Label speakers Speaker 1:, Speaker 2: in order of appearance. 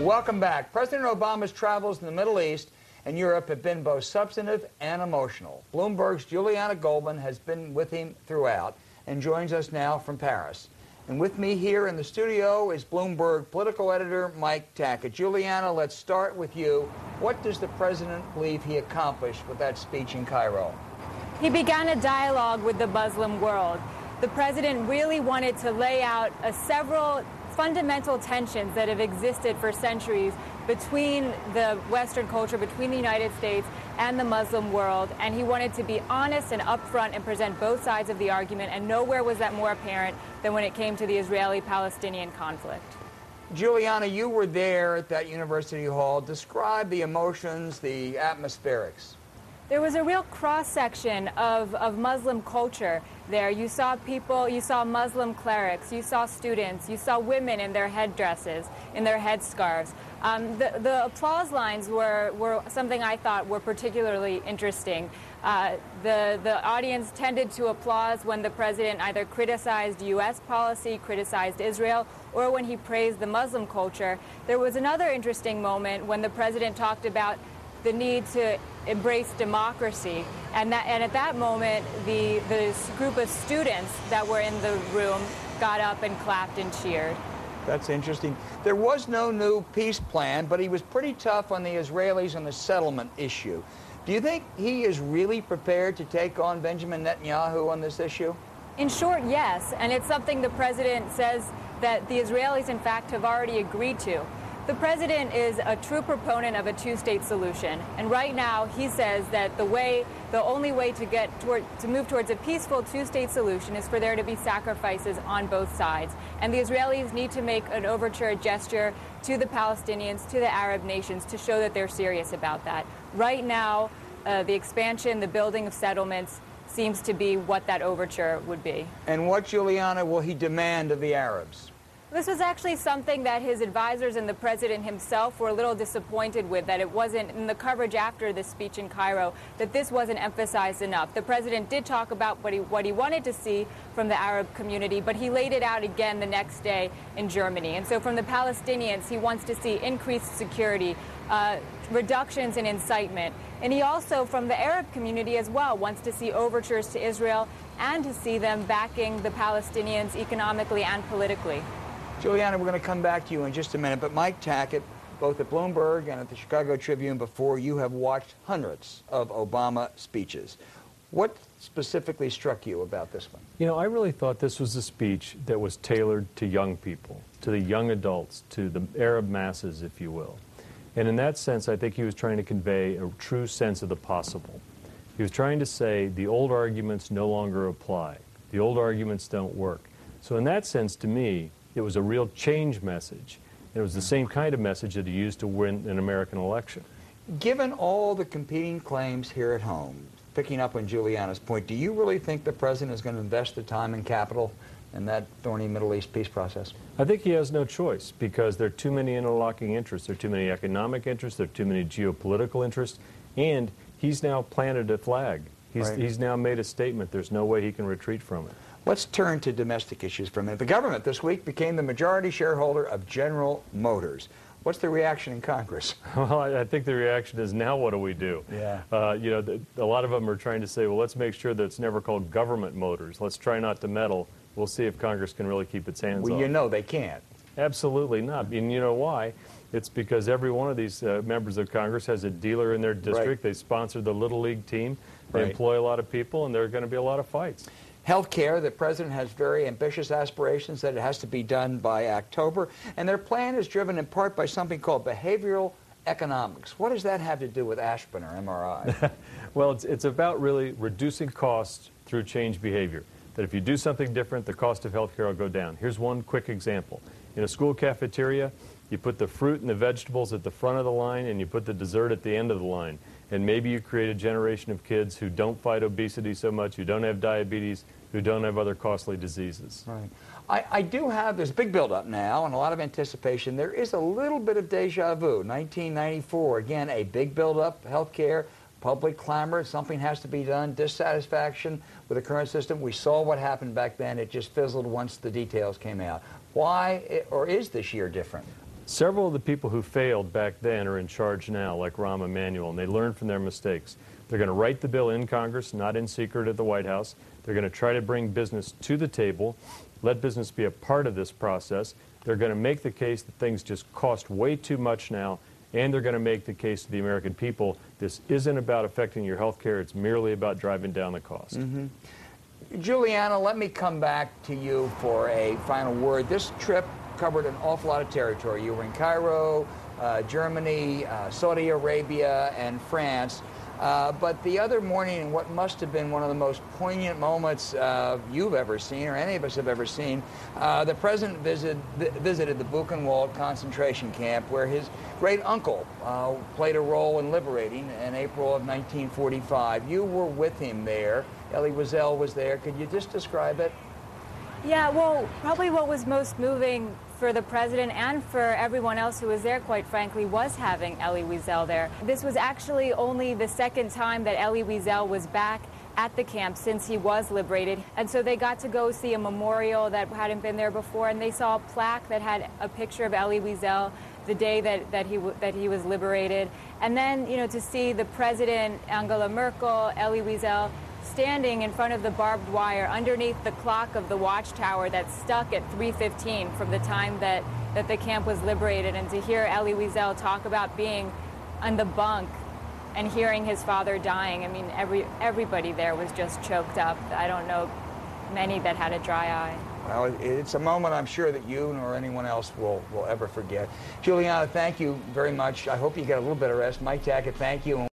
Speaker 1: Welcome back. President Obama's travels in the Middle East and Europe have been both substantive and emotional. Bloomberg's Juliana Goldman has been with him throughout and joins us now from Paris. And with me here in the studio is Bloomberg political editor Mike Tackett. Juliana, let's start with you. What does the president believe he accomplished with that speech in Cairo?
Speaker 2: He began a dialogue with the Muslim world. The president really wanted to lay out several fundamental tensions that have existed for centuries between the Western culture, between the United States and the Muslim world, and he wanted to be honest and upfront and present both sides of the argument, and nowhere was that more apparent than when it came to the Israeli-Palestinian conflict.
Speaker 1: Juliana, you were there at that University Hall. Describe the emotions, the atmospherics.
Speaker 2: There was a real cross-section of Muslim culture there. You saw people, you saw Muslim clerics, you saw students, you saw women in their headdresses, in their headscarves. The applause lines were something I thought were particularly interesting. The audience tended to applaud when the president either criticized U.S. policy, criticized Israel, or when he praised the Muslim culture. There was another interesting moment when the president talked about the need to embrace democracy, and at that moment, the group of students that were in the room got up and clapped and cheered.
Speaker 1: That's interesting. There was no new peace plan, but he was pretty tough on the Israelis on the settlement issue. Do you think he is really prepared to take on Benjamin Netanyahu on this issue?
Speaker 2: In short, yes, and it's something the president says that the Israelis, in fact, have already agreed to. The president is a true proponent of a two-state solution, and right now he says that the only way to move towards a peaceful two-state solution is for there to be sacrifices on both sides, and the Israelis need to make an overture, a gesture to the Palestinians, to the Arab nations, to show that they're serious about that. Right now, the expansion, the building of settlements seems to be what that overture would be.
Speaker 1: And what, Juliana, will he demand of the Arabs?
Speaker 2: This was actually something that his advisors and the president himself were a little disappointed with, that it wasn't, in the coverage after the speech in Cairo, that this wasn't emphasized enough. The president did talk about what he wanted to see from the Arab community, but he laid it out again the next day in Germany. And so from the Palestinians, he wants to see increased security, reductions in incitement. And he also, from the Arab community as well, wants to see overtures to Israel and to see them backing the Palestinians economically and politically.
Speaker 1: Juliana, we're going to come back to you in just a minute, but Mike Tackett, both at Bloomberg and at the Chicago Tribune before, you have watched hundreds of Obama speeches. What specifically struck you about this one?
Speaker 3: You know, I really thought this was a speech that was tailored to young people, to the young adults, to the Arab masses, if you will. And in that sense, I think he was trying to convey a true sense of the possible. He was trying to say the old arguments no longer apply. The old arguments don't work. So in that sense, to me, it was a real change message. It was the same kind of message that he used to win an American election.
Speaker 1: Given all the competing claims here at home, picking up on Juliana's point, do you really think the president is going to invest the time and capital in that thorny Middle East peace process?
Speaker 3: I think he has no choice because there are too many interlocking interests. There are too many economic interests. There are too many geopolitical interests. And he's now planted a flag. He's now made a statement. There's no way he can retreat from it.
Speaker 1: Let's turn to domestic issues for a minute. The government this week became the majority shareholder of General Motors. What's the reaction in Congress?
Speaker 3: Well, I think the reaction is, now what do we do?
Speaker 1: Yeah.
Speaker 3: You know, a lot of them are trying to say, well, let's make sure that it's never called Government Motors. Let's try not to meddle. We'll see if Congress can really keep its hands on it.
Speaker 1: Well, you know they can't.
Speaker 3: Absolutely not. And you know why? It's because every one of these members of Congress has a dealer in their district.
Speaker 1: Right.
Speaker 3: They sponsor the Little League team. They
Speaker 1: Right.
Speaker 3: employ a lot of people, and there are going to be a lot of fights.
Speaker 1: Health care, the president has very ambitious aspirations that it has to be done by October, and their plan is driven in part by something called behavioral economics. What does that have to do with aspirin or MRI?
Speaker 3: Well, it's about really reducing costs through change behavior. That if you do something different, the cost of health care will go down. Here's one quick example. In a school cafeteria, you put the fruit and the vegetables at the front of the line, and you put the dessert at the end of the line. And maybe you create a generation of kids who don't fight obesity so much, who don't have diabetes, who don't have other costly diseases.
Speaker 1: Right. I do have this big buildup now and a lot of anticipation. There is a little bit of deja vu. 1994, again, a big buildup, health care, public clamor, something has to be done, dissatisfaction with the current system. We saw what happened back then. It just fizzled once the details came out. Why, or is this year different?
Speaker 3: Several of the people who failed back then are in charge now, like Rahm Emanuel, and they learned from their mistakes. They're going to write the bill in Congress, not in secret at the White House. They're going to try to bring business to the table, let business be a part of this process. They're going to make the case that things just cost way too much now, and they're going to make the case to the American people, this isn't about affecting your health care, it's merely about driving down the cost.
Speaker 1: Juliana, let me come back to you for a final word. This trip covered an awful lot of territory. You were in Cairo, Germany, Saudi Arabia, and France. But the other morning, in what must have been one of the most poignant moments you've ever seen, or any of us have ever seen, the president visited the Buchenwald concentration camp, where his great uncle played a role in liberating in April of 1945. You were with him there. Elie Wiesel was there. Could you just describe it?
Speaker 2: Yeah, well, probably what was most moving for the president and for everyone else who was there, quite frankly, was having Elie Wiesel there. This was actually only the second time that Elie Wiesel was back at the camp since he was liberated. And so they got to go see a memorial that hadn't been there before, and they saw a plaque that had a picture of Elie Wiesel the day that he was liberated. And then, you know, to see the president, Angela Merkel, Elie Wiesel, standing in front of the barbed wire underneath the clock of the watchtower that's stuck at 3:15 from the time that the camp was liberated, and to hear Elie Wiesel talk about being on the bunk and hearing his father dying. I mean, everybody there was just choked up. I don't know many that had a dry eye.
Speaker 1: Well, it's a moment I'm sure that you nor anyone else will ever forget. Juliana, thank you very much. I hope you get a little bit of rest. Mike Tackett, thank you.